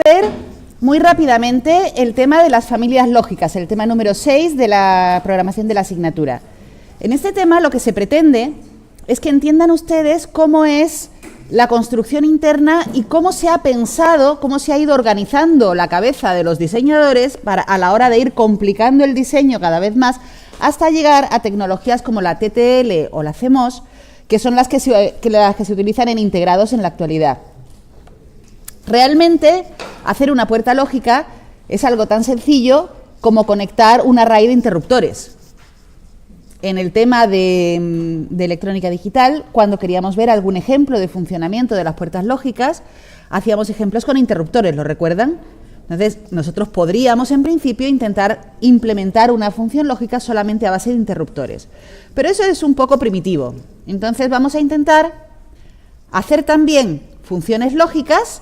ver muy rápidamente el tema de las familias lógicas, el tema número 6 de la programación de la asignatura. En este tema lo que se pretende es que entiendan ustedes cómo es la construcción interna y cómo se ha pensado, cómo se ha ido organizando la cabeza de los diseñadores a la hora de ir complicando el diseño cada vez más hasta llegar a tecnologías como la TTL o la CMOS, que son las que se utilizan en integrados en la actualidad. Realmente, hacer una puerta lógica es algo tan sencillo como conectar un array de interruptores. En el tema de electrónica digital, cuando queríamos ver algún ejemplo de funcionamiento de las puertas lógicas, hacíamos ejemplos con interruptores, ¿lo recuerdan? Entonces, nosotros podríamos, en principio, intentar implementar una función lógica solamente a base de interruptores. Pero eso es un poco primitivo. Entonces, vamos a intentar hacer también funciones lógicas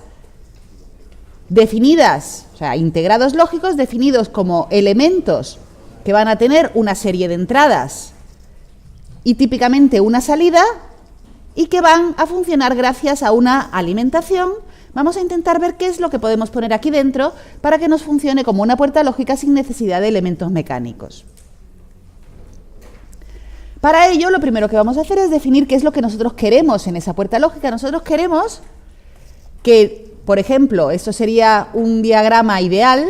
definidas, o sea, integrados lógicos definidos como elementos que van a tener una serie de entradas y típicamente una salida y que van a funcionar gracias a una alimentación. Vamos a intentar ver qué es lo que podemos poner aquí dentro para que nos funcione como una puerta lógica sin necesidad de elementos mecánicos. Para ello, lo primero que vamos a hacer es definir qué es lo que nosotros queremos en esa puerta lógica. Nosotros queremos que, por ejemplo, esto sería un diagrama ideal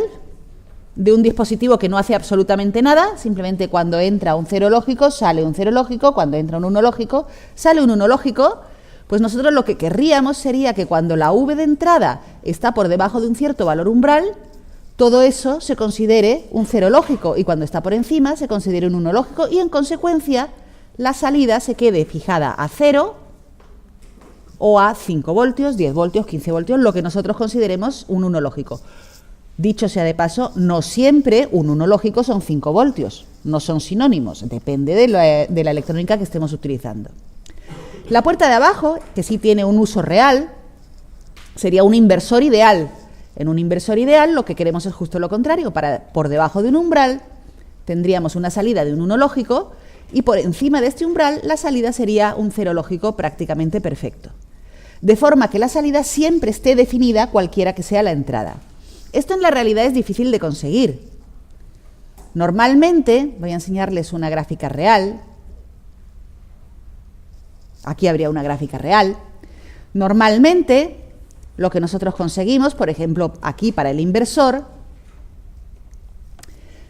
de un dispositivo que no hace absolutamente nada, simplemente cuando entra un cero lógico sale un cero lógico, cuando entra un uno lógico sale un uno lógico. Pues nosotros lo que querríamos sería que cuando la V de entrada está por debajo de un cierto valor umbral, todo eso se considere un cero lógico y cuando está por encima se considere un uno lógico y en consecuencia la salida se quede fijada a 0 o a 5 voltios, 10 voltios, 15 voltios, lo que nosotros consideremos un uno lógico. Dicho sea de paso, no siempre un uno lógico son 5 voltios, no son sinónimos, depende de la electrónica que estemos utilizando. La puerta de abajo, que sí tiene un uso real, sería un inversor ideal. En un inversor ideal lo que queremos es justo lo contrario, por debajo de un umbral tendríamos una salida de un uno lógico y por encima de este umbral la salida sería un cero lógico prácticamente perfecto. De forma que la salida siempre esté definida cualquiera que sea la entrada. Esto en la realidad es difícil de conseguir. Normalmente, voy a enseñarles una gráfica real. Aquí habría una gráfica real. Normalmente, lo que nosotros conseguimos, por ejemplo, aquí para el inversor,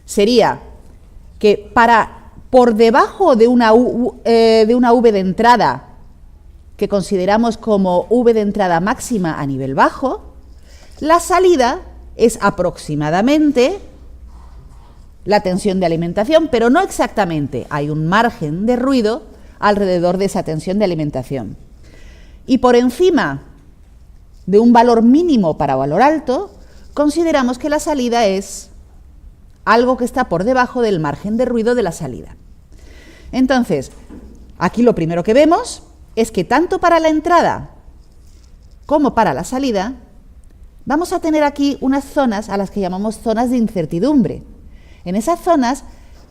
sería que por debajo de una V de entrada, que consideramos como V de entrada máxima a nivel bajo, la salida es aproximadamente la tensión de alimentación, pero no exactamente. Hay un margen de ruido alrededor de esa tensión de alimentación. Y por encima de un valor mínimo para valor alto, consideramos que la salida es algo que está por debajo del margen de ruido de la salida. Entonces, aquí lo primero que vemos es que tanto para la entrada como para la salida, vamos a tener aquí unas zonas a las que llamamos zonas de incertidumbre. En esas zonas,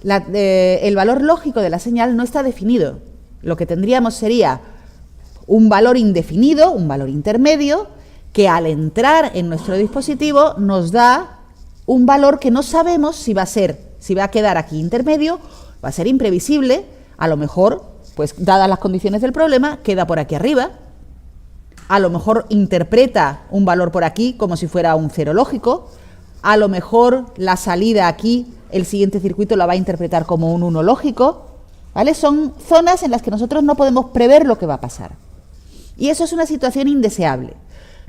el valor lógico de la señal no está definido. Lo que tendríamos sería un valor indefinido, un valor intermedio, que al entrar en nuestro dispositivo nos da un valor que no sabemos si va a quedar aquí intermedio, va a ser imprevisible, a lo mejor, pues dadas las condiciones del problema, queda por aquí arriba. A lo mejor interpreta un valor por aquí como si fuera un cero lógico, a lo mejor la salida aquí, el siguiente circuito la va a interpretar como un uno lógico, ¿vale? Son zonas en las que nosotros no podemos prever lo que va a pasar. Y eso es una situación indeseable.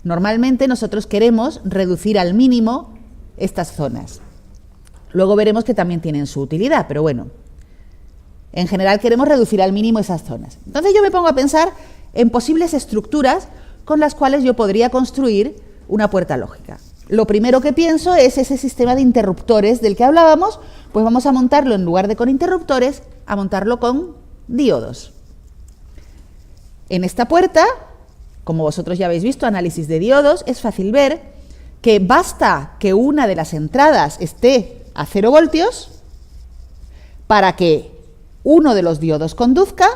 Normalmente nosotros queremos reducir al mínimo estas zonas. Luego veremos que también tienen su utilidad, pero bueno, en general queremos reducir al mínimo esas zonas. Entonces yo me pongo a pensar en posibles estructuras con las cuales yo podría construir una puerta lógica. Lo primero que pienso es ese sistema de interruptores del que hablábamos, pues vamos a montarlo en lugar de con interruptores, a montarlo con diodos. En esta puerta, como vosotros ya habéis visto, análisis de diodos, es fácil ver que basta que una de las entradas esté a 0 voltios para que uno de los diodos conduzca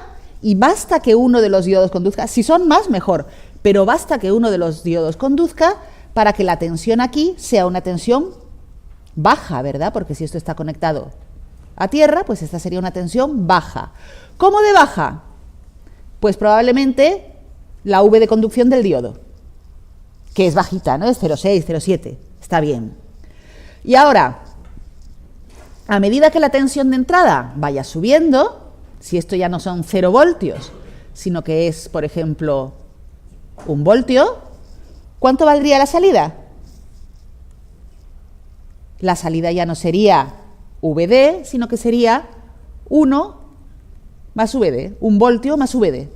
y basta que uno de los diodos conduzca, si son más mejor, pero basta que uno de los diodos conduzca para que la tensión aquí sea una tensión baja, ¿verdad? Porque si esto está conectado a tierra, pues esta sería una tensión baja. ¿Cómo de baja? Pues probablemente la V de conducción del diodo, que es bajita, ¿no? Es 0,6, 0,7, está bien. Y ahora, a medida que la tensión de entrada vaya subiendo, si esto ya no son 0 voltios, sino que es, por ejemplo, 1 voltio, ¿cuánto valdría la salida? La salida ya no sería VD, sino que sería 1 más VD, 1 voltio más VD.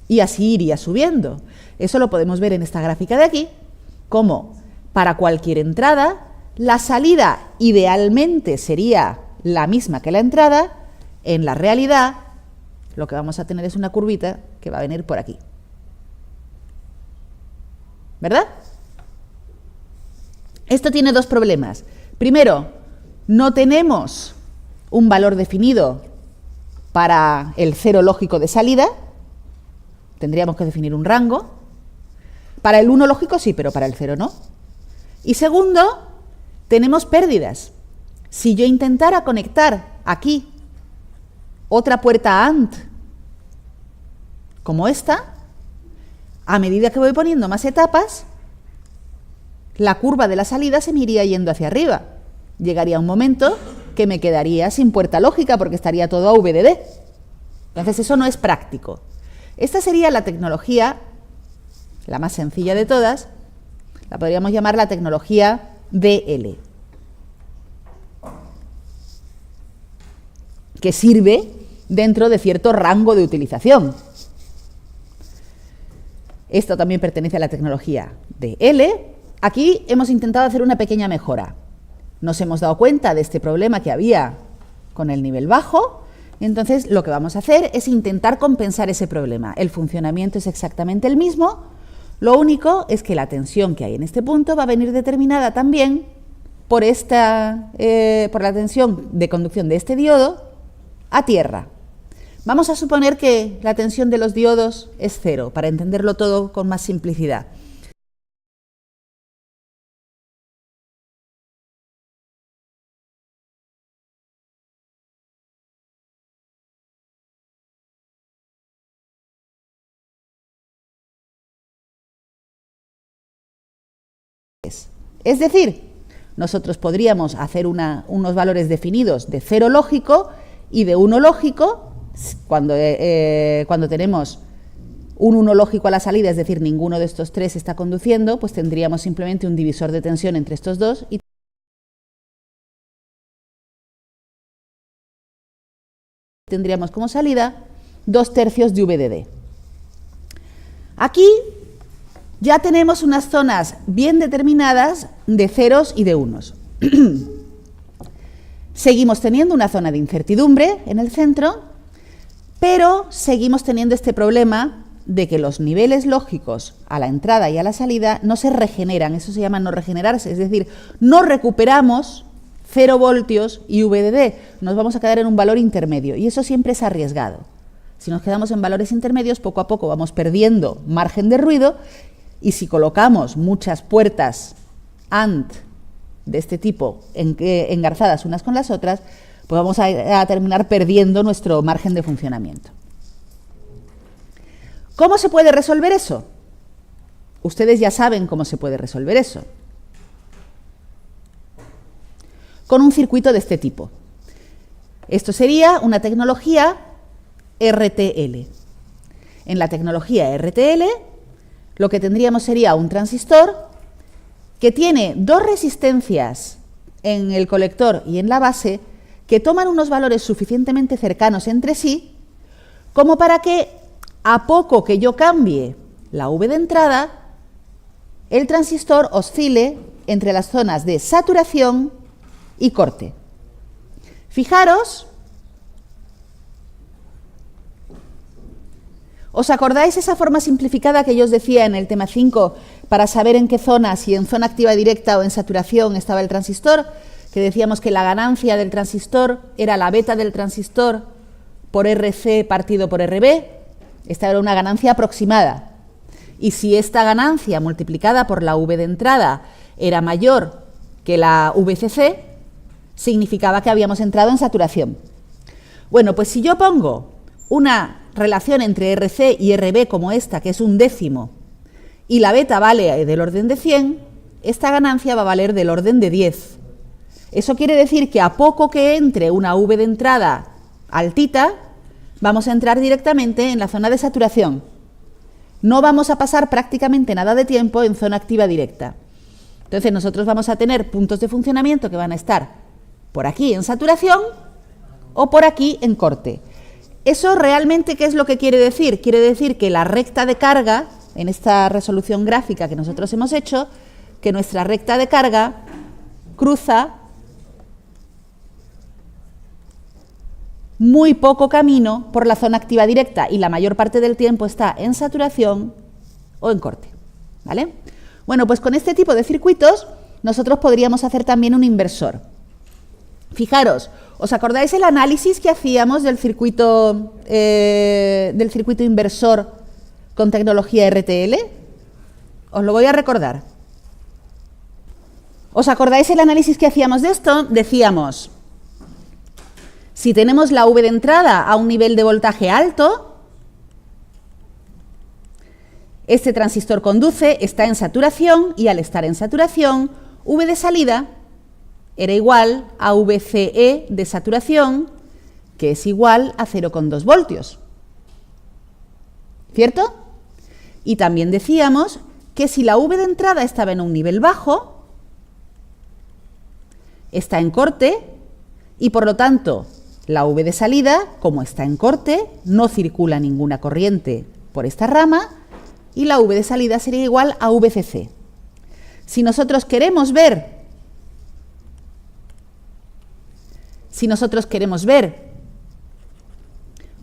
Y así iría subiendo. Eso lo podemos ver en esta gráfica de aquí, como para cualquier entrada, la salida idealmente sería la misma que la entrada. En la realidad, lo que vamos a tener es una curvita que va a venir por aquí. ¿Verdad? Esto tiene dos problemas. Primero, no tenemos un valor definido para el cero lógico de salida. Tendríamos que definir un rango. Para el 1 lógico sí, pero para el 0 no. Y segundo, tenemos pérdidas. Si yo intentara conectar aquí otra puerta AND como esta, a medida que voy poniendo más etapas, la curva de la salida se me iría yendo hacia arriba. Llegaría un momento que me quedaría sin puerta lógica porque estaría todo a VDD. Entonces eso no es práctico. Esta sería la tecnología, la más sencilla de todas, la podríamos llamar la tecnología DL, que sirve dentro de cierto rango de utilización. Esto también pertenece a la tecnología DL. Aquí hemos intentado hacer una pequeña mejora. Nos hemos dado cuenta de este problema que había con el nivel bajo, entonces lo que vamos a hacer es intentar compensar ese problema. El funcionamiento es exactamente el mismo, lo único es que la tensión que hay en este punto va a venir determinada también por la tensión de conducción de este diodo a tierra. Vamos a suponer que la tensión de los diodos es 0, para entenderlo todo con más simplicidad. Es decir, nosotros podríamos hacer unos valores definidos de 0 lógico y de 1 lógico, cuando tenemos un 1 lógico a la salida, es decir, ninguno de estos tres está conduciendo, pues tendríamos simplemente un divisor de tensión entre estos dos y tendríamos como salida 2/3 de VDD. Aquí ya tenemos unas zonas bien determinadas de ceros y de unos. Seguimos teniendo una zona de incertidumbre en el centro, pero seguimos teniendo este problema de que los niveles lógicos a la entrada y a la salida no se regeneran, eso se llama no regenerarse, es decir, no recuperamos 0 voltios y VDD, nos vamos a quedar en un valor intermedio y eso siempre es arriesgado. Si nos quedamos en valores intermedios, poco a poco vamos perdiendo margen de ruido y si colocamos muchas puertas AND de este tipo engarzadas unas con las otras, pues vamos a terminar perdiendo nuestro margen de funcionamiento. ¿Cómo se puede resolver eso? Ustedes ya saben cómo se puede resolver eso. Con un circuito de este tipo. Esto sería una tecnología RTL. En la tecnología RTL, lo que tendríamos sería un transistor que tiene dos resistencias en el colector y en la base que toman unos valores suficientemente cercanos entre sí como para que a poco que yo cambie la V de entrada, el transistor oscile entre las zonas de saturación y corte. Fijaros, ¿os acordáis esa forma simplificada que yo os decía en el tema 5 para saber en qué zona, si en zona activa directa o en saturación estaba el transistor? Que decíamos que la ganancia del transistor era la beta del transistor por RC partido por RB. Esta era una ganancia aproximada. Y si esta ganancia multiplicada por la V de entrada era mayor que la VCC, significaba que habíamos entrado en saturación. Bueno, pues si yo pongo una relación entre RC y RB como esta, que es 1/10, y la beta vale del orden de 100, esta ganancia va a valer del orden de 10. Eso quiere decir que a poco que entre una V de entrada altita, vamos a entrar directamente en la zona de saturación. No vamos a pasar prácticamente nada de tiempo en zona activa directa. Entonces nosotros vamos a tener puntos de funcionamiento que van a estar por aquí en saturación o por aquí en corte. ¿Eso realmente qué es lo que quiere decir? Quiere decir que la recta de carga, en esta resolución gráfica que nosotros hemos hecho, que nuestra recta de carga cruza muy poco camino por la zona activa directa y la mayor parte del tiempo está en saturación o en corte, ¿vale? Bueno, pues con este tipo de circuitos nosotros podríamos hacer también un inversor. Fijaros, ¿os acordáis el análisis que hacíamos del circuito inversor con tecnología RTL? Os lo voy a recordar. ¿Os acordáis el análisis que hacíamos de esto? Decíamos, si tenemos la V de entrada a un nivel de voltaje alto, este transistor conduce, está en saturación y al estar en saturación, V de salida era igual a VCE de saturación, que es igual a 0,2 voltios. ¿Cierto? Y también decíamos que si la V de entrada estaba en un nivel bajo, está en corte y por lo tanto la V de salida, como está en corte, no circula ninguna corriente por esta rama y la V de salida sería igual a VCC. Si nosotros queremos ver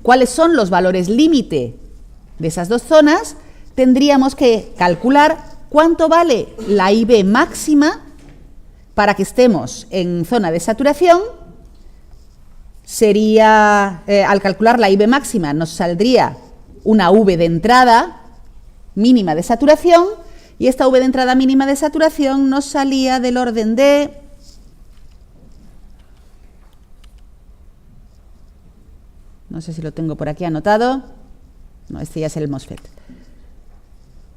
cuáles son los valores límite de esas dos zonas, tendríamos que calcular cuánto vale la IB máxima para que estemos en zona de saturación. Sería, al calcular la IB máxima nos saldría una V de entrada mínima de saturación y esta V de entrada mínima de saturación nos salía del orden de no sé si lo tengo por aquí anotado. No, este ya es el MOSFET.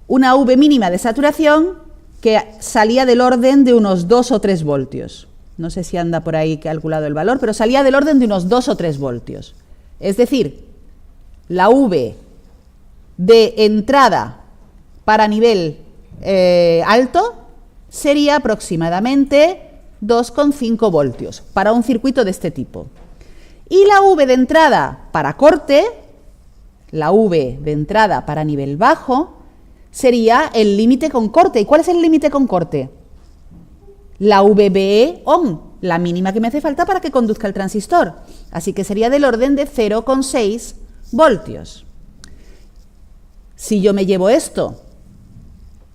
Una V mínima de saturación que salía del orden de unos 2 o 3 voltios. No sé si anda por ahí calculado el valor, pero salía del orden de unos 2 o 3 voltios. Es decir, la V de entrada para nivel alto sería aproximadamente 2,5 voltios para un circuito de este tipo. Y la V de entrada para corte, la V de entrada para nivel bajo, sería el límite con corte. ¿Y cuál es el límite con corte? La VBE ON, la mínima que me hace falta para que conduzca el transistor. Así que sería del orden de 0,6 voltios. Si yo me llevo esto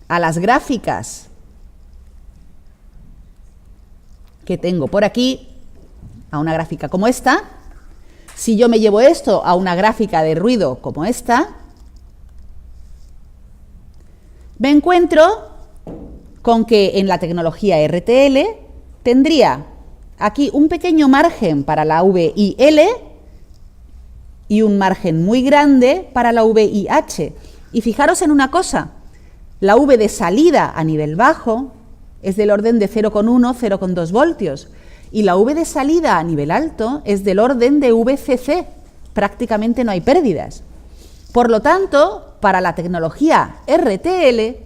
a las gráficas que tengo por aquí, a una gráfica como esta, si yo me llevo esto a una gráfica de ruido como esta, me encuentro con que en la tecnología RTL tendría aquí un pequeño margen para la VIL y un margen muy grande para la VIH. Y fijaros en una cosa, la V de salida a nivel bajo es del orden de 0,1, 0,2 voltios. Y la V de salida a nivel alto es del orden de VCC, prácticamente no hay pérdidas. Por lo tanto, para la tecnología RTL,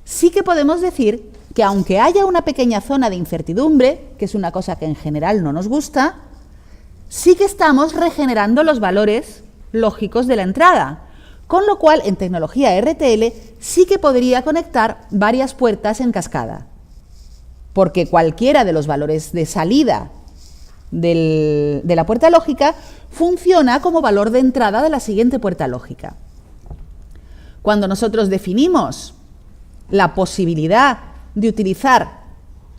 sí que podemos decir que aunque haya una pequeña zona de incertidumbre, que es una cosa que en general no nos gusta, sí que estamos regenerando los valores lógicos de la entrada. Con lo cual, en tecnología RTL sí que podría conectar varias puertas en cascada. Porque cualquiera de los valores de salida de la puerta lógica funciona como valor de entrada de la siguiente puerta lógica. Cuando nosotros definimos la posibilidad de utilizar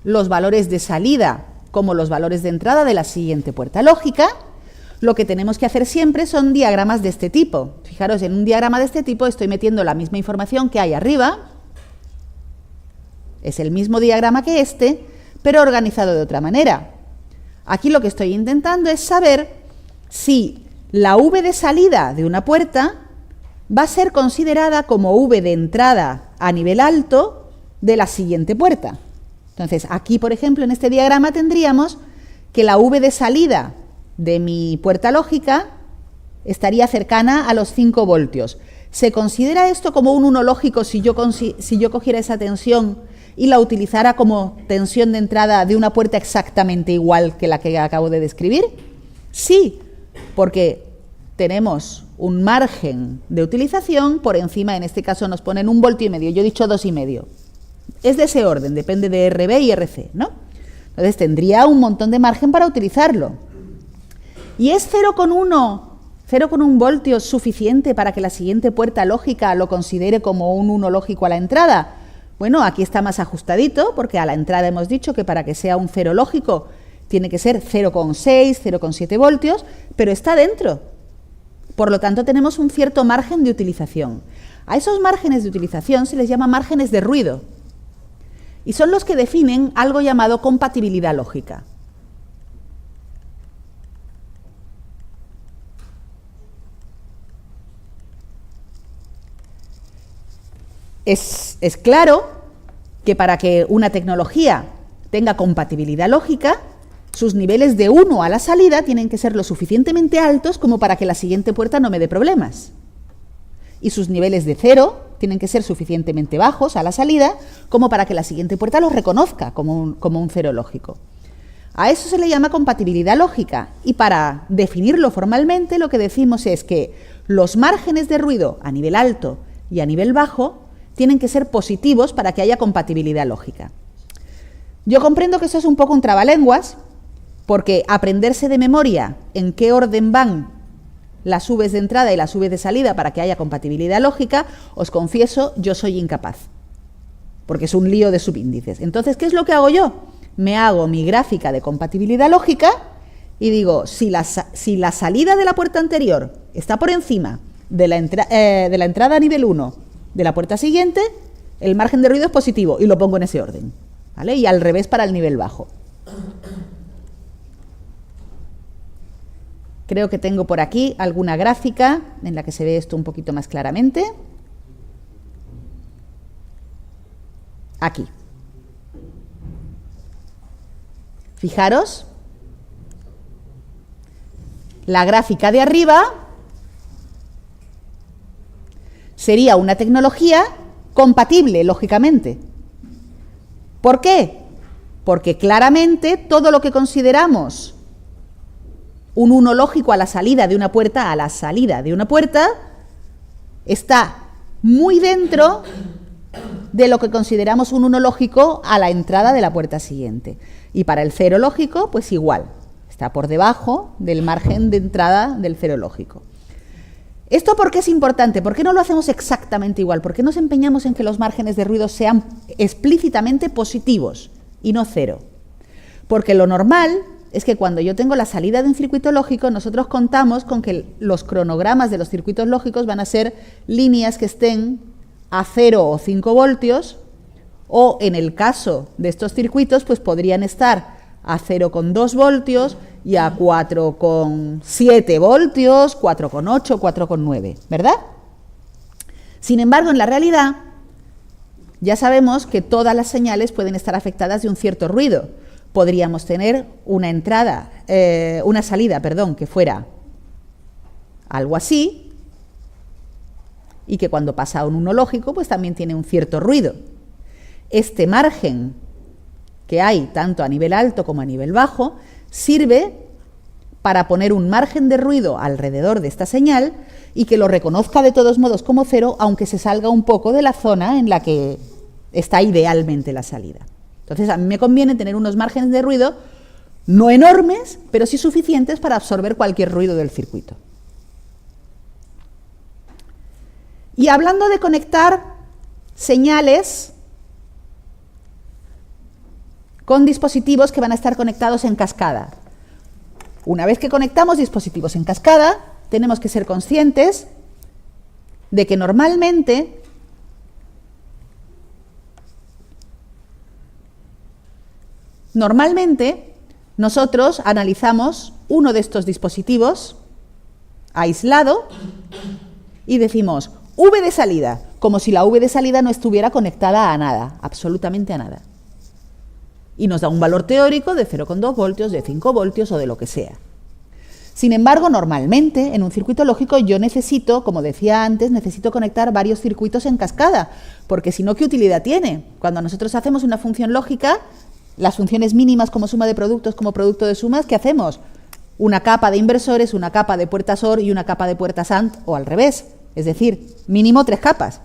los valores de salida como los valores de entrada de la siguiente puerta lógica, lo que tenemos que hacer siempre son diagramas de este tipo. Fijaros, en un diagrama de este tipo estoy metiendo la misma información que hay arriba, es el mismo diagrama que este, pero organizado de otra manera. Aquí lo que estoy intentando es saber si la V de salida de una puerta va a ser considerada como V de entrada a nivel alto de la siguiente puerta. Entonces, aquí, por ejemplo, en este diagrama tendríamos que la V de salida de mi puerta lógica estaría cercana a los 5 voltios. ¿Se considera esto como un 1 lógico si yo cogiera esa tensión y la utilizara como tensión de entrada de una puerta exactamente igual que la que acabo de describir? Sí, porque tenemos un margen de utilización por encima, en este caso nos ponen 1,5 voltios, yo he dicho 2,5. Es de ese orden, depende de RB y RC, ¿no? Entonces tendría un montón de margen para utilizarlo. ¿Y es 0,1 voltios suficiente para que la siguiente puerta lógica lo considere como un 1 lógico a la entrada? Bueno, aquí está más ajustadito, porque a la entrada hemos dicho que para que sea un 0 lógico tiene que ser 0,6, 0,7 voltios, pero está dentro. Por lo tanto, tenemos un cierto margen de utilización. A esos márgenes de utilización se les llama márgenes de ruido, y son los que definen algo llamado compatibilidad lógica. Es claro que para que una tecnología tenga compatibilidad lógica, sus niveles de 1 a la salida tienen que ser lo suficientemente altos como para que la siguiente puerta no me dé problemas. Y sus niveles de 0 tienen que ser suficientemente bajos a la salida como para que la siguiente puerta los reconozca como un 0 lógico. A eso se le llama compatibilidad lógica, y para definirlo formalmente lo que decimos es que los márgenes de ruido a nivel alto y a nivel bajo tienen que ser positivos para que haya compatibilidad lógica. Yo comprendo que eso es un poco un trabalenguas, porque aprenderse de memoria en qué orden van las V's de entrada y las V's de salida para que haya compatibilidad lógica, os confieso, yo soy incapaz, porque es un lío de subíndices. Entonces, ¿qué es lo que hago yo? Me hago mi gráfica de compatibilidad lógica y digo, si la salida de la puerta anterior está por encima de la entrada a nivel 1 de la puerta siguiente, el margen de ruido es positivo, y lo pongo en ese orden, ¿vale? Y al revés para el nivel bajo. Creo que tengo por aquí alguna gráfica en la que se ve esto un poquito más claramente. Aquí. Fijaros, la gráfica de arriba sería una tecnología compatible, lógicamente. ¿Por qué? Porque claramente todo lo que consideramos un 1 lógico a la salida de una puerta, está muy dentro de lo que consideramos un 1 lógico a la entrada de la puerta siguiente. Y para el 0 lógico, pues igual, está por debajo del margen de entrada del 0 lógico. ¿Esto por qué es importante? ¿Por qué no lo hacemos exactamente igual? ¿Por qué nos empeñamos en que los márgenes de ruido sean explícitamente positivos y no 0? Porque lo normal es que cuando yo tengo la salida de un circuito lógico, nosotros contamos con que los cronogramas de los circuitos lógicos van a ser líneas que estén a 0 o 5 voltios, o en el caso de estos circuitos, pues podrían estar a 0,2 voltios y a 4,7 voltios, 4,8, 4,9, ¿verdad? Sin embargo, en la realidad, ya sabemos que todas las señales pueden estar afectadas de un cierto ruido. Podríamos tener una salida, que fuera algo así, y que cuando pasa a un 1 lógico, pues también tiene un cierto ruido. Este margen que hay tanto a nivel alto como a nivel bajo sirve para poner un margen de ruido alrededor de esta señal y que lo reconozca de todos modos como 0, aunque se salga un poco de la zona en la que está idealmente la salida. Entonces, a mí me conviene tener unos márgenes de ruido no enormes, pero sí suficientes para absorber cualquier ruido del circuito. Y hablando de conectar señales con dispositivos que van a estar conectados en cascada, Una vez que conectamos dispositivos en cascada, tenemos que ser conscientes de que normalmente nosotros analizamos uno de estos dispositivos aislado y decimos V de salida, como si la V de salida no estuviera conectada a nada, absolutamente a nada. Y nos da un valor teórico de 0,2 voltios, de 5 voltios o de lo que sea. Sin embargo, normalmente en un circuito lógico yo necesito, como decía antes, necesito conectar varios circuitos en cascada, porque si no, ¿qué utilidad tiene? Cuando nosotros hacemos una función lógica, las funciones mínimas como suma de productos, como producto de sumas, ¿qué hacemos? Una capa de inversores, una capa de puertas OR y una capa de puertas AND, o al revés, es decir, mínimo 3 capas.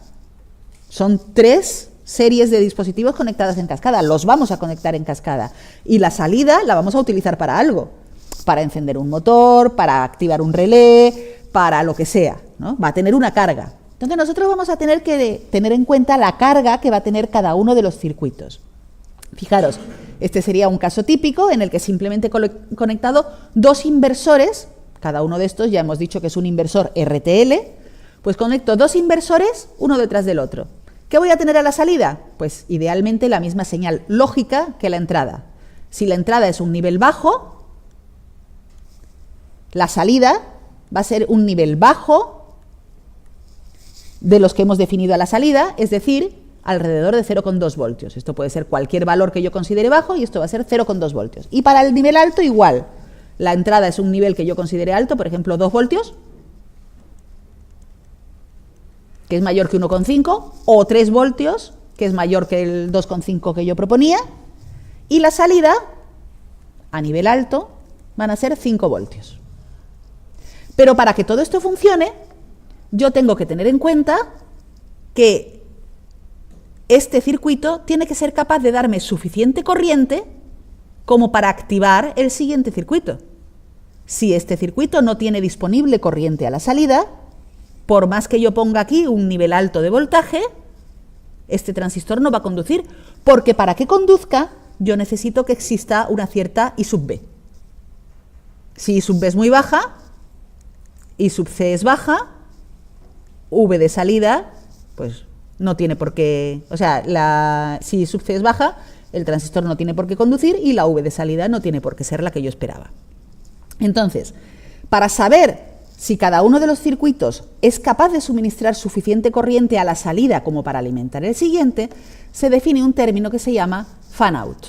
Son 3 series de dispositivos conectadas en cascada, los vamos a conectar en cascada, y la salida la vamos a utilizar para algo, para encender un motor, para activar un relé, para lo que sea, ¿no? Va a tener una carga. Entonces nosotros vamos a tener que tener en cuenta la carga que va a tener cada uno de los circuitos. Fijaros, este sería un caso típico en el que simplemente he conectado 2 inversores, cada uno de estos ya hemos dicho que es un inversor RTL, pues conecto 2 inversores uno detrás del otro. ¿Qué voy a tener a la salida? Pues idealmente la misma señal lógica que la entrada. Si la entrada es un nivel bajo, la salida va a ser un nivel bajo de los que hemos definido a la salida, es decir, alrededor de 0,2 voltios. Esto puede ser cualquier valor que yo considere bajo y esto va a ser 0,2 voltios. Y para el nivel alto igual. La entrada es un nivel que yo considere alto, por ejemplo 2 voltios, que es mayor que 1,5, o 3 voltios, que es mayor que el 2,5 que yo proponía, y la salida, a nivel alto, van a ser 5 voltios. Pero para que todo esto funcione, yo tengo que tener en cuenta que este circuito tiene que ser capaz de darme suficiente corriente como para activar el siguiente circuito. Si este circuito no tiene disponible corriente a la salida, por más que yo ponga aquí un nivel alto de voltaje, este transistor no va a conducir, porque para que conduzca yo necesito que exista una cierta I sub B. Si I sub B es muy baja, I sub C es baja, V de salida, pues no tiene por qué, o sea, si I sub C es baja, el transistor no tiene por qué conducir y la V de salida no tiene por qué ser la que yo esperaba. Entonces, para saber si cada uno de los circuitos es capaz de suministrar suficiente corriente a la salida como para alimentar el siguiente, se define un término que se llama fan-out.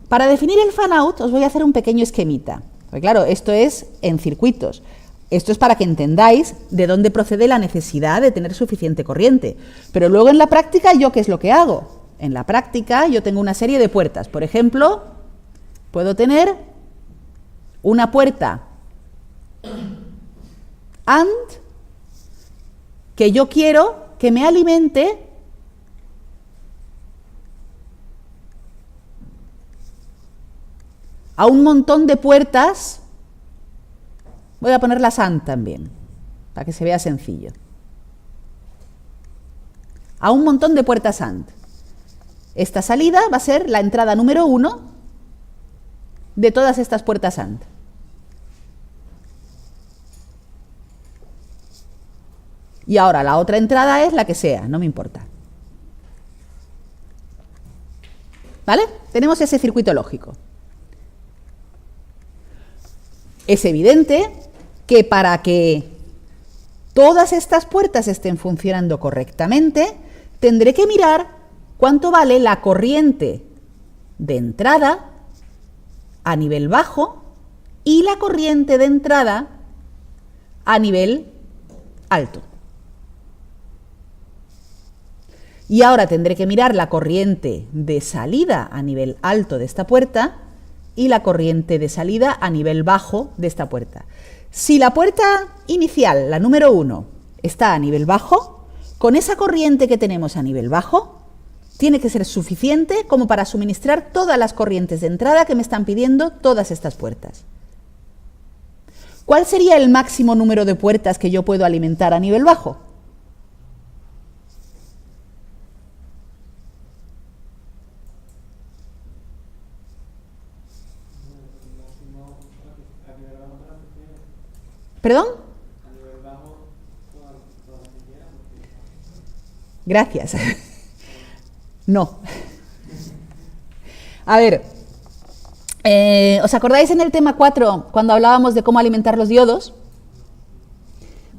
Para definir el fan-out os voy a hacer un pequeño esquemita. Porque claro, esto es en circuitos. Esto es para que entendáis de dónde procede la necesidad de tener suficiente corriente. Pero luego en la práctica, ¿yo qué es lo que hago? En la práctica yo tengo una serie de puertas. Por ejemplo, puedo tener una puerta AND que yo quiero que me alimente a un montón de puertas. Voy a poner las AND también, para que se vea sencillo. A un montón de puertas AND. Esta salida va a ser la entrada número 1 de todas estas puertas AND. Y ahora la otra entrada es la que sea, no me importa. ¿Vale? Tenemos ese circuito lógico. Es evidente que para que todas estas puertas estén funcionando correctamente, tendré que mirar cuánto vale la corriente de entrada a nivel bajo y la corriente de entrada a nivel alto. Y ahora tendré que mirar la corriente de salida a nivel alto de esta puerta y la corriente de salida a nivel bajo de esta puerta. Si la puerta inicial, la número 1, está a nivel bajo, con esa corriente que tenemos a nivel bajo, tiene que ser suficiente como para suministrar todas las corrientes de entrada que me están pidiendo todas estas puertas. ¿Cuál sería el máximo número de puertas que yo puedo alimentar a nivel bajo? ¿Perdón? Gracias. No. A ver, ¿os acordáis en el tema 4 cuando hablábamos de cómo alimentar los diodos?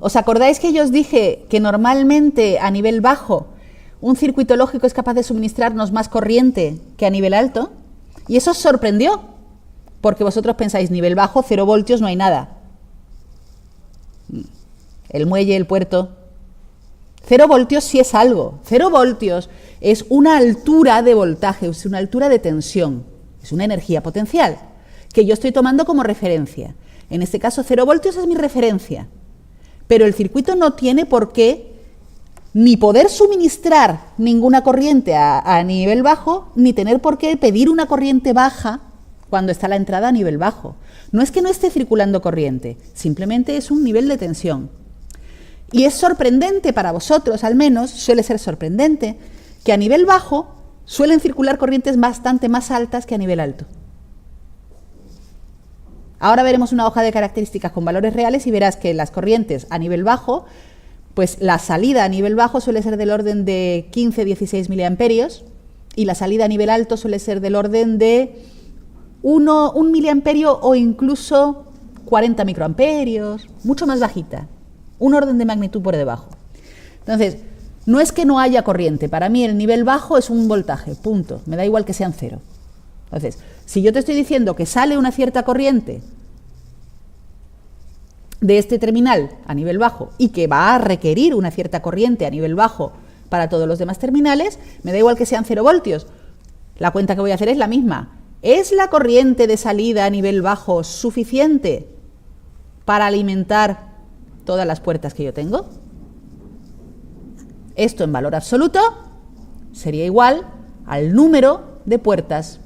¿Os acordáis que yo os dije que normalmente a nivel bajo un circuito lógico es capaz de suministrarnos más corriente que a nivel alto? Y eso os sorprendió, porque vosotros pensáis, nivel bajo, 0 voltios, no hay nada. El muelle, el puerto. 0 voltios sí es algo. 0 voltios es una altura de voltaje, es una altura de tensión, es una energía potencial que yo estoy tomando como referencia. En este caso 0 voltios es mi referencia, pero el circuito no tiene por qué ni poder suministrar ninguna corriente a nivel bajo, ni tener por qué pedir una corriente baja cuando está la entrada a nivel bajo. No es que no esté circulando corriente, simplemente es un nivel de tensión. Y es sorprendente para vosotros, al menos, suele ser sorprendente, que a nivel bajo suelen circular corrientes bastante más altas que a nivel alto. Ahora veremos una hoja de características con valores reales y verás que las corrientes a nivel bajo, pues la salida a nivel bajo suele ser del orden de 15-16 miliamperios y la salida a nivel alto suele ser del orden de 1 miliamperio o incluso 40 microamperios, mucho más bajita. Un orden de magnitud por debajo. Entonces, no es que no haya corriente. Para mí el nivel bajo es un voltaje, punto. Me da igual que sean 0. Entonces, si yo te estoy diciendo que sale una cierta corriente de este terminal a nivel bajo y que va a requerir una cierta corriente a nivel bajo para todos los demás terminales, me da igual que sean 0 voltios. La cuenta que voy a hacer es la misma. ¿Es la corriente de salida a nivel bajo suficiente para alimentar todas las puertas que yo tengo? Esto en valor absoluto sería igual al número de puertas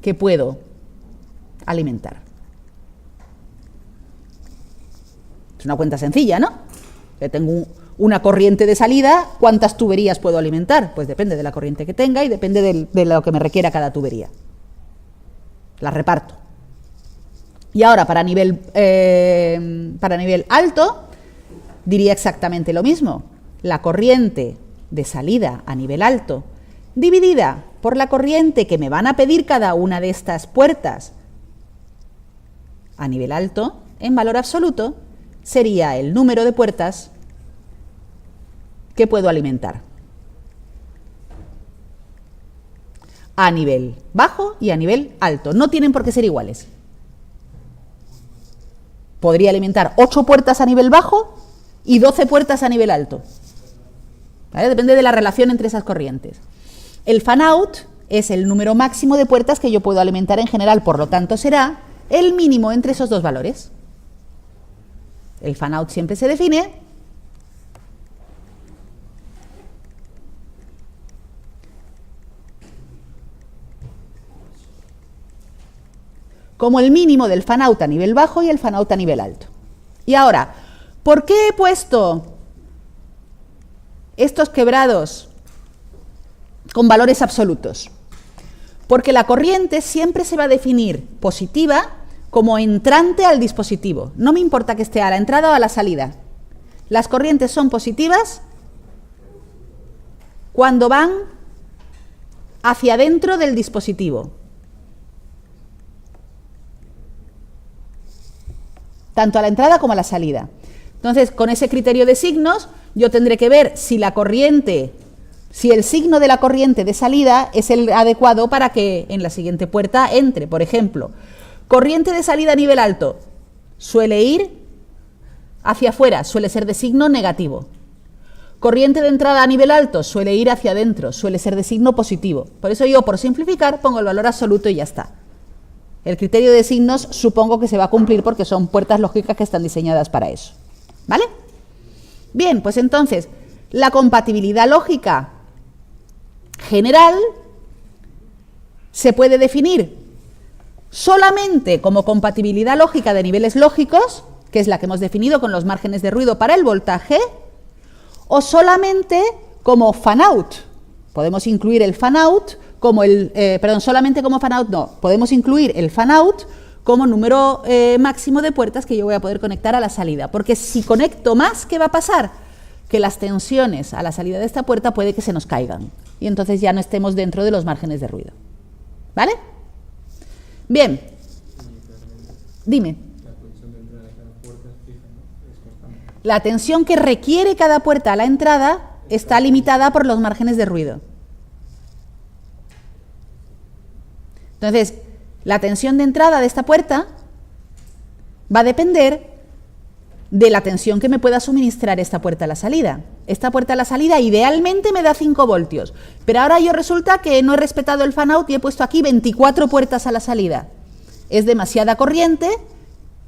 que puedo alimentar. Es una cuenta sencilla, ¿no? Que tengo una corriente de salida, ¿cuántas tuberías puedo alimentar? Pues depende de la corriente que tenga y depende de lo que me requiera cada tubería. Las reparto. Y ahora, para nivel alto, diría exactamente lo mismo. La corriente de salida a nivel alto, dividida por la corriente que me van a pedir cada una de estas puertas a nivel alto, en valor absoluto, sería el número de puertas que puedo alimentar. A nivel bajo y a nivel alto. No tienen por qué ser iguales. Podría alimentar 8 puertas a nivel bajo y 12 puertas a nivel alto. ¿Vale? Depende de la relación entre esas corrientes. El fan-out es el número máximo de puertas que yo puedo alimentar en general, por lo tanto será el mínimo entre esos dos valores. El fan-out siempre se define como el mínimo del fan-out a nivel bajo y el fan-out a nivel alto. Y ahora, ¿por qué he puesto estos quebrados con valores absolutos? Porque la corriente siempre se va a definir positiva como entrante al dispositivo. No me importa que esté a la entrada o a la salida. Las corrientes son positivas cuando van hacia dentro del dispositivo. Tanto a la entrada como a la salida. Entonces, con ese criterio de signos, yo tendré que ver si la corriente, si el signo de la corriente de salida es el adecuado para que en la siguiente puerta entre. Por ejemplo, corriente de salida a nivel alto suele ir hacia afuera, suele ser de signo negativo. Corriente de entrada a nivel alto suele ir hacia adentro, suele ser de signo positivo. Por eso yo, por simplificar, pongo el valor absoluto y ya está. El criterio de signos supongo que se va a cumplir porque son puertas lógicas que están diseñadas para eso. ¿Vale? Bien, pues entonces, la compatibilidad lógica general se puede definir solamente como compatibilidad lógica de niveles lógicos, que es la que hemos definido con los márgenes de ruido para el voltaje, o solamente como fan-out. Podemos incluir el fan-out como solamente como fan-out no, podemos incluir el fan-out como número máximo de puertas que yo voy a poder conectar a la salida. Porque si conecto más, ¿qué va a pasar? Que las tensiones a la salida de esta puerta puede que se nos caigan. Y entonces ya no estemos dentro de los márgenes de ruido. ¿Vale? Bien. Dime. La tensión que requiere cada puerta a la entrada está limitada por los márgenes de ruido. Entonces, la tensión de entrada de esta puerta va a depender de la tensión que me pueda suministrar esta puerta a la salida. Esta puerta a la salida idealmente me da 5 voltios, pero ahora yo resulta que no he respetado el fan-out y he puesto aquí 24 puertas a la salida. Es demasiada corriente,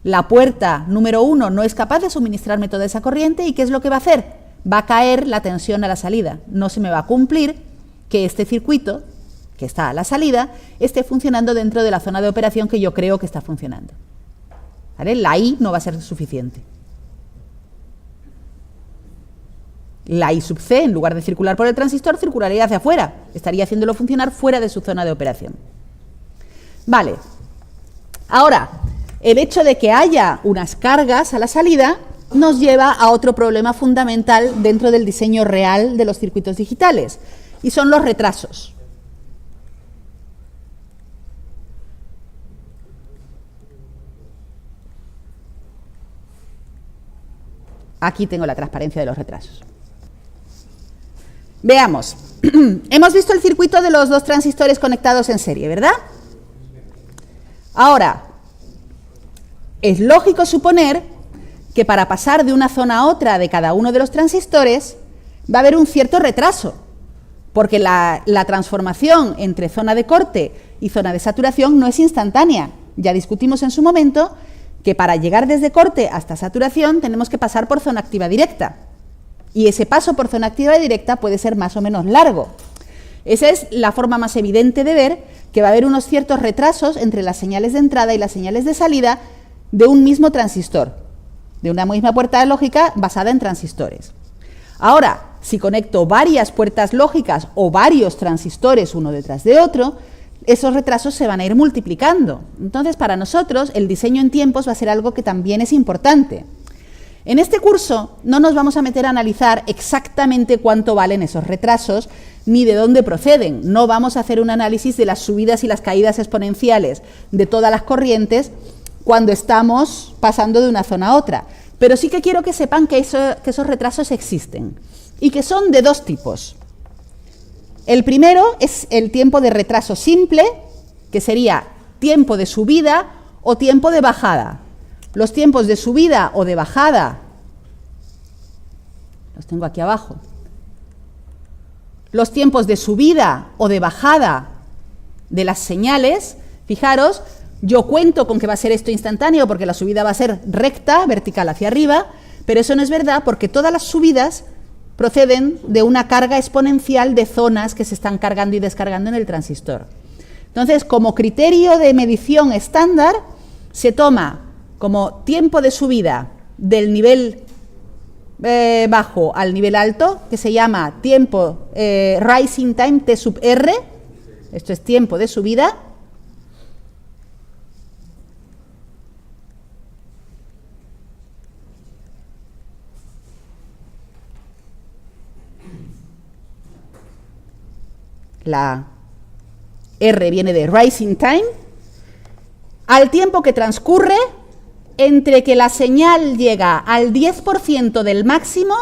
la puerta número 1 no es capaz de suministrarme toda esa corriente y ¿qué es lo que va a hacer? Va a caer la tensión a la salida. No se me va a cumplir que este circuito que está a la salida, esté funcionando dentro de la zona de operación que yo creo que está funcionando. ¿Vale? La I no va a ser suficiente. La I sub C, en lugar de circular por el transistor, circularía hacia afuera. Estaría haciéndolo funcionar fuera de su zona de operación. Vale. Ahora, el hecho de que haya unas cargas a la salida nos lleva a otro problema fundamental dentro del diseño real de los circuitos digitales, y son los retrasos. Aquí tengo la transparencia de los retrasos. Veamos. Hemos visto el circuito de los dos transistores conectados en serie, ¿verdad? Ahora, es lógico suponer que para pasar de una zona a otra de cada uno de los transistores va a haber un cierto retraso, porque la transformación entre zona de corte y zona de saturación no es instantánea. Ya discutimos en su momento que para llegar desde corte hasta saturación tenemos que pasar por zona activa directa. Y ese paso por zona activa directa puede ser más o menos largo. Esa es la forma más evidente de ver que va a haber unos ciertos retrasos entre las señales de entrada y las señales de salida de un mismo transistor, de una misma puerta lógica basada en transistores. Ahora, si conecto varias puertas lógicas o varios transistores uno detrás de otro, esos retrasos se van a ir multiplicando. Entonces, para nosotros, el diseño en tiempos va a ser algo que también es importante. En este curso no nos vamos a meter a analizar exactamente cuánto valen esos retrasos ni de dónde proceden. No vamos a hacer un análisis de las subidas y las caídas exponenciales de todas las corrientes cuando estamos pasando de una zona a otra. Pero sí que quiero que sepan que esos retrasos existen y que son de dos tipos. El primero es el tiempo de retraso simple, que sería tiempo de subida o tiempo de bajada. Los tiempos de subida o de bajada, los tengo aquí abajo. Los tiempos de subida o de bajada de las señales, fijaros, yo cuento con que va a ser esto instantáneo porque la subida va a ser recta, vertical hacia arriba, pero eso no es verdad porque todas las subidas proceden de una carga exponencial de zonas que se están cargando y descargando en el transistor. Entonces, como criterio de medición estándar, se toma como tiempo de subida del nivel bajo al nivel alto, que se llama tiempo rising time T sub R, esto es tiempo de subida, la R viene de rising time, al tiempo que transcurre entre que la señal llega al 10% del máximo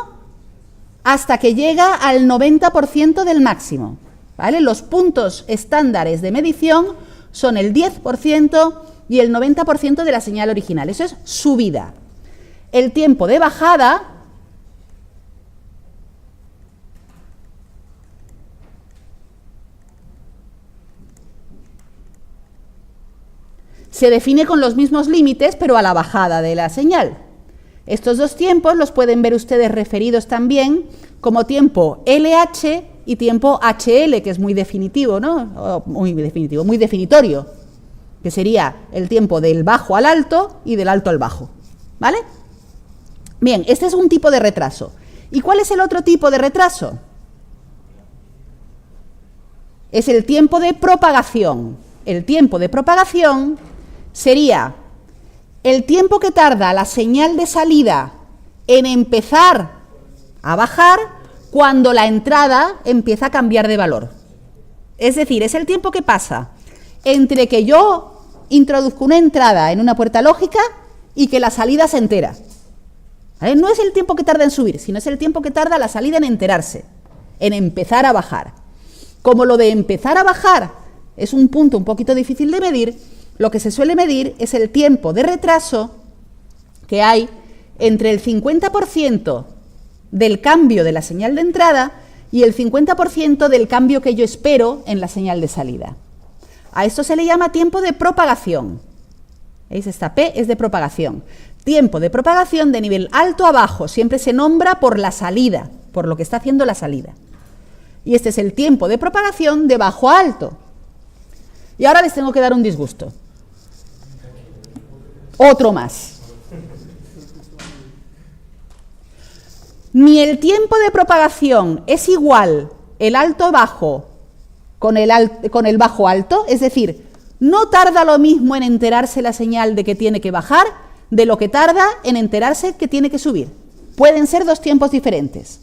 hasta que llega al 90% del máximo, ¿vale? Los puntos estándares de medición son el 10% y el 90% de la señal original, eso es subida. El tiempo de bajada se define con los mismos límites, pero a la bajada de la señal. Estos dos tiempos los pueden ver ustedes referidos también como tiempo LH y tiempo HL, que es muy definitivo, ¿no? Muy definitivo, muy definitorio, que sería el tiempo del bajo al alto y del alto al bajo, ¿vale? Bien, este es un tipo de retraso. ¿Y cuál es el otro tipo de retraso? Es el tiempo de propagación. El tiempo de propagación sería el tiempo que tarda la señal de salida en empezar a bajar cuando la entrada empieza a cambiar de valor. Es decir, es el tiempo que pasa entre que yo introduzco una entrada en una puerta lógica y que la salida se entera. ¿Vale? No es el tiempo que tarda en subir, sino es el tiempo que tarda la salida en enterarse, en empezar a bajar. Como lo de empezar a bajar es un punto un poquito difícil de medir, lo que se suele medir es el tiempo de retraso que hay entre el 50% del cambio de la señal de entrada y el 50% del cambio que yo espero en la señal de salida. A esto se le llama tiempo de propagación. ¿Veis? Esta P es de propagación. Tiempo de propagación de nivel alto a bajo, siempre se nombra por la salida, por lo que está haciendo la salida. Y este es el tiempo de propagación de bajo a alto. Y ahora les tengo que dar un disgusto. Otro más. Ni el tiempo de propagación es igual el alto-bajo con el bajo-alto, es decir, no tarda lo mismo en enterarse la señal de que tiene que bajar de lo que tarda en enterarse que tiene que subir. Pueden ser dos tiempos diferentes.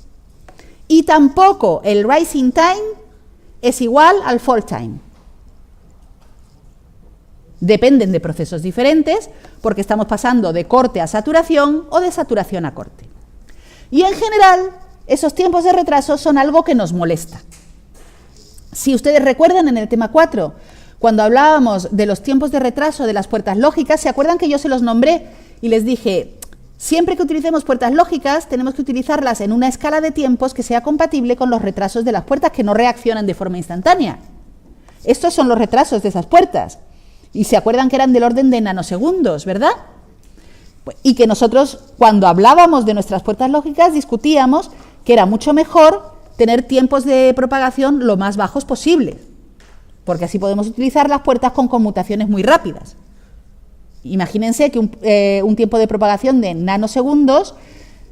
Y tampoco el rising time es igual al fall time. Dependen de procesos diferentes porque estamos pasando de corte a saturación o de saturación a corte. Y en general, esos tiempos de retraso son algo que nos molesta. Si ustedes recuerdan en el tema 4, cuando hablábamos de los tiempos de retraso de las puertas lógicas, ¿se acuerdan que yo se los nombré y les dije, siempre que utilicemos puertas lógicas, tenemos que utilizarlas en una escala de tiempos que sea compatible con los retrasos de las puertas que no reaccionan de forma instantánea? Estos son los retrasos de esas puertas. Y se acuerdan que eran del orden de nanosegundos, ¿verdad? Y que nosotros, cuando hablábamos de nuestras puertas lógicas, discutíamos que era mucho mejor tener tiempos de propagación lo más bajos posible, porque así podemos utilizar las puertas con conmutaciones muy rápidas. Imagínense que un tiempo de propagación de nanosegundos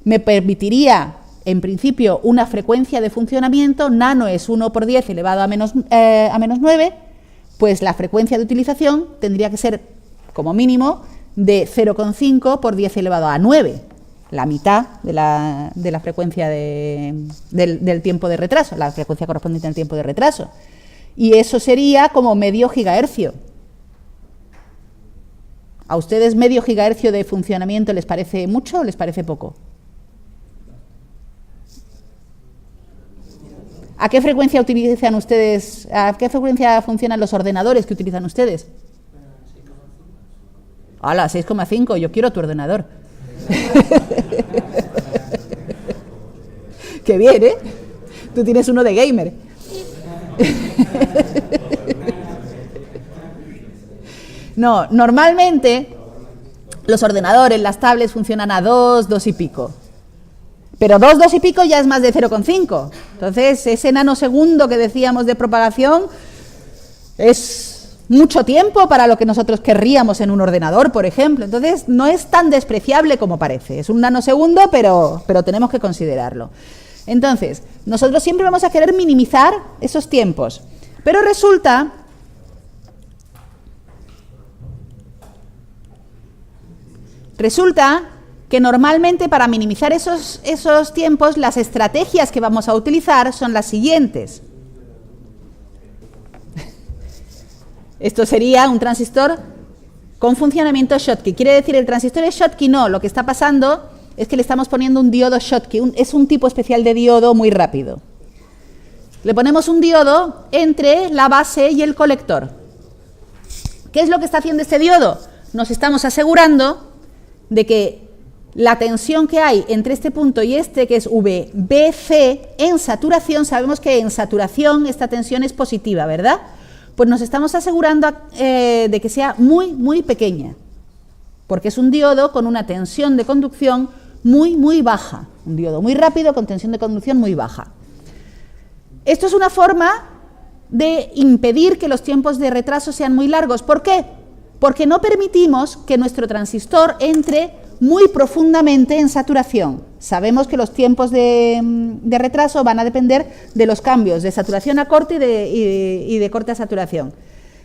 me permitiría, en principio, una frecuencia de funcionamiento, nano es 1 por 10 elevado a menos 9, pues la frecuencia de utilización tendría que ser, como mínimo, de 0,5 por 10 elevado a 9, la mitad de la frecuencia del tiempo de retraso, la frecuencia correspondiente al tiempo de retraso. Y eso sería como medio gigahercio. ¿A ustedes medio gigahercio de funcionamiento les parece mucho o les parece poco? ¿A qué frecuencia utilizan ustedes? ¿A qué frecuencia funcionan los ordenadores que utilizan ustedes? ¡Hala, 6,5! Yo quiero tu ordenador. ¡Qué bien, eh! Tú tienes uno de gamer. No, normalmente los ordenadores, las tablets funcionan a 2 y pico. Pero 2 y pico ya es más de 0,5. Entonces, ese nanosegundo que decíamos de propagación es mucho tiempo para lo que nosotros querríamos en un ordenador, por ejemplo. Entonces, no es tan despreciable como parece. Es un nanosegundo, pero tenemos que considerarlo. Entonces, nosotros siempre vamos a querer minimizar esos tiempos. Pero resulta que normalmente para minimizar esos tiempos, las estrategias que vamos a utilizar son las siguientes. Esto sería un transistor con funcionamiento Schottky. ¿Quiere decir el transistor es Schottky? No, lo que está pasando es que le estamos poniendo un diodo Schottky. Es un tipo especial de diodo muy rápido. Le ponemos un diodo entre la base y el colector. ¿Qué es lo que está haciendo este diodo? Nos estamos asegurando de que la tensión que hay entre este punto y este, que es VBC, en saturación, sabemos que en saturación esta tensión es positiva, ¿verdad? Pues nos estamos asegurando de que sea muy, muy pequeña, porque es un diodo con una tensión de conducción muy, muy baja. Un diodo muy rápido con tensión de conducción muy baja. Esto es una forma de impedir que los tiempos de retraso sean muy largos. ¿Por qué? Porque no permitimos que nuestro transistor entre muy profundamente en saturación. Sabemos que los tiempos de retraso van a depender de los cambios de saturación a corte y de corte a saturación.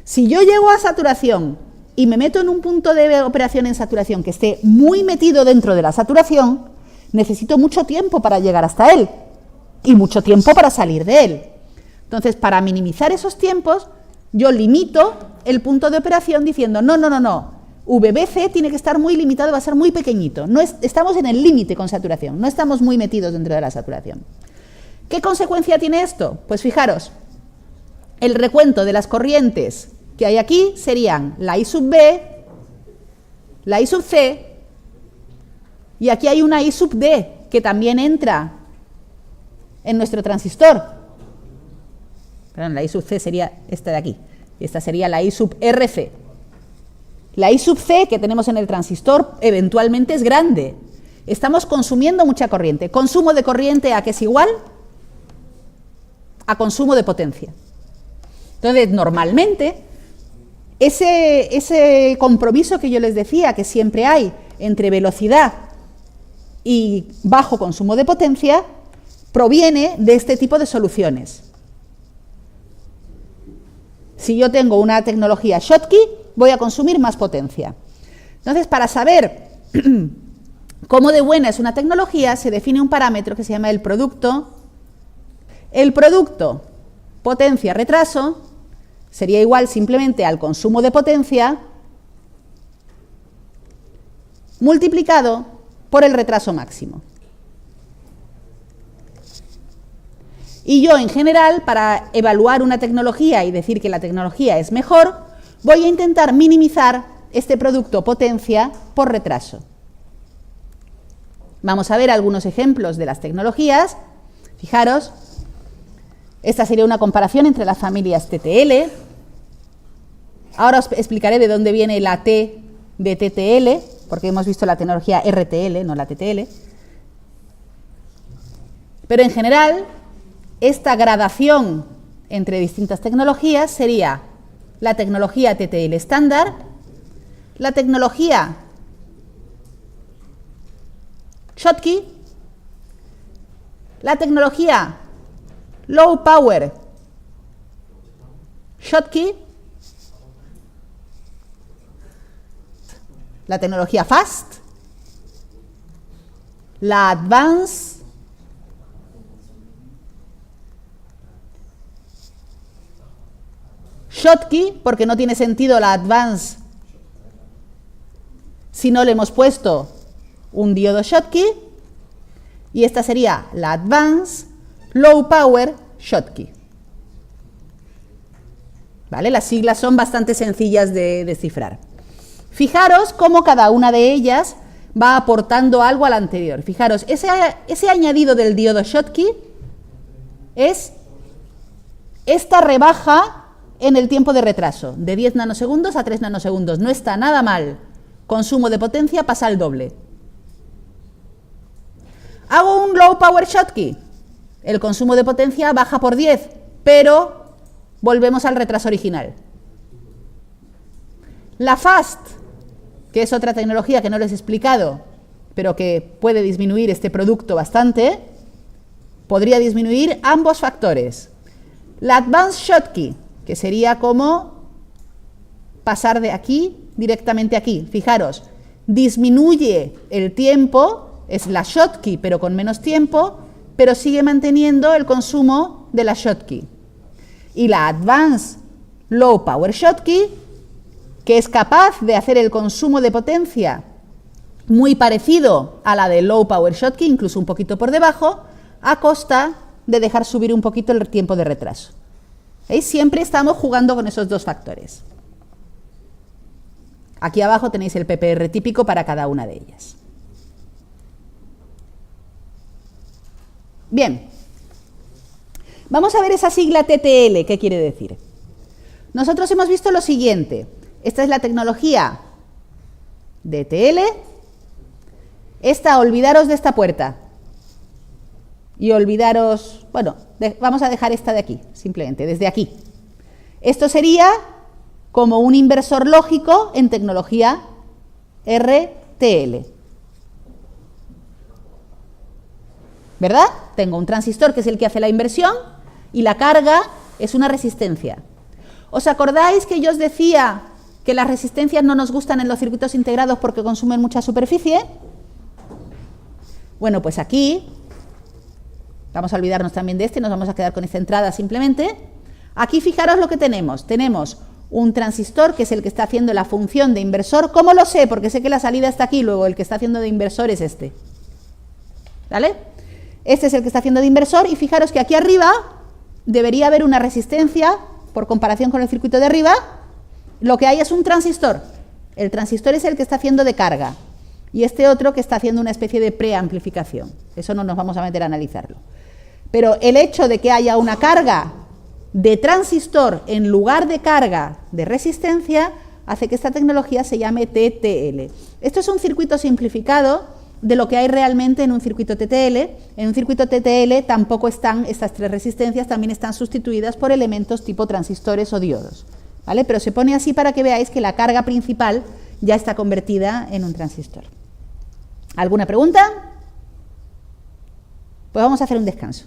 Si yo llego a saturación y me meto en un punto de operación en saturación que esté muy metido dentro de la saturación, necesito mucho tiempo para llegar hasta él y mucho tiempo para salir de él. Entonces, para minimizar esos tiempos, yo limito el punto de operación diciendo, no, VBC tiene que estar muy limitado, va a ser muy pequeñito. Estamos en el límite con saturación, no estamos muy metidos dentro de la saturación. ¿Qué consecuencia tiene esto? Pues fijaros, el recuento de las corrientes que hay aquí serían la I sub B, la I sub C, y aquí hay una I sub D que también entra en nuestro transistor. Perdón, la I sub C sería esta de aquí, y esta sería la I sub RC. La I sub C que tenemos en el transistor eventualmente es grande. Estamos consumiendo mucha corriente. Consumo de corriente ¿a qué es igual? A consumo de potencia. Entonces, normalmente, ese compromiso que yo les decía que siempre hay entre velocidad y bajo consumo de potencia, proviene de este tipo de soluciones. Si yo tengo una tecnología Schottky, voy a consumir más potencia. Entonces, para saber cómo de buena es una tecnología, se define un parámetro que se llama el producto. El producto potencia-retraso sería igual simplemente al consumo de potencia multiplicado por el retraso máximo. Y yo, en general, para evaluar una tecnología y decir que la tecnología es mejor, voy a intentar minimizar este producto potencia por retraso. Vamos a ver algunos ejemplos de las tecnologías. Fijaros, esta sería una comparación entre las familias TTL. Ahora os explicaré de dónde viene la T de TTL, porque hemos visto la tecnología RTL, no la TTL. Pero en general, esta gradación entre distintas tecnologías sería la tecnología TTL estándar, la tecnología Schottky, la tecnología Low Power Schottky, la tecnología Fast, la Advanced Schottky, porque no tiene sentido la Advanced si no le hemos puesto un diodo Schottky, y esta sería la Advanced Low Power Schottky. ¿Vale? Las siglas son bastante sencillas de descifrar. Fijaros cómo cada una de ellas va aportando algo al anterior. Fijaros, ese añadido del diodo Schottky es esta rebaja en el tiempo de retraso, de 10 nanosegundos a 3 nanosegundos. No está nada mal. Consumo de potencia pasa al doble. Hago un Low Power Schottky. El consumo de potencia baja por 10, pero volvemos al retraso original. La Fast, que es otra tecnología que no les he explicado, pero que puede disminuir este producto bastante, podría disminuir ambos factores. La Advanced Schottky, que sería como pasar de aquí directamente aquí. Fijaros, disminuye el tiempo, es la Schottky, pero con menos tiempo, pero sigue manteniendo el consumo de la Schottky. Y la Advanced Low Power Schottky, que es capaz de hacer el consumo de potencia muy parecido a la de Low Power Schottky, incluso un poquito por debajo, a costa de dejar subir un poquito el tiempo de retraso. ¿Veis? Siempre estamos jugando con esos dos factores. Aquí abajo tenéis el PPR típico para cada una de ellas. Bien, vamos a ver esa sigla TTL, ¿qué quiere decir? Nosotros hemos visto lo siguiente. Esta es la tecnología DTL. Esta, olvidaros de esta puerta. Y olvidaros, bueno, vamos a dejar esta de aquí, simplemente, desde aquí. Esto sería como un inversor lógico en tecnología RTL. ¿Verdad? Tengo un transistor que es el que hace la inversión y la carga es una resistencia. ¿Os acordáis que yo os decía que las resistencias no nos gustan en los circuitos integrados porque consumen mucha superficie. Bueno, pues aquí, vamos a olvidarnos también de este, nos vamos a quedar con esta entrada simplemente. Aquí fijaros lo que tenemos. Tenemos un transistor que es el que está haciendo la función de inversor. ¿Cómo lo sé? Porque sé que la salida está aquí, luego el que está haciendo de inversor es este. ¿Vale? Este es el que está haciendo de inversor y fijaros que aquí arriba debería haber una resistencia por comparación con el circuito de arriba. Lo que hay es un transistor. El transistor es el que está haciendo de carga y este otro que está haciendo una especie de preamplificación. Eso no nos vamos a meter a analizarlo. Pero el hecho de que haya una carga de transistor en lugar de carga de resistencia hace que esta tecnología se llame TTL. Esto es un circuito simplificado de lo que hay realmente en un circuito TTL. En un circuito TTL tampoco están estas tres resistencias, también están sustituidas por elementos tipo transistores o diodos, ¿vale? Pero se pone así para que veáis que la carga principal ya está convertida en un transistor. ¿Alguna pregunta? Pues vamos a hacer un descanso.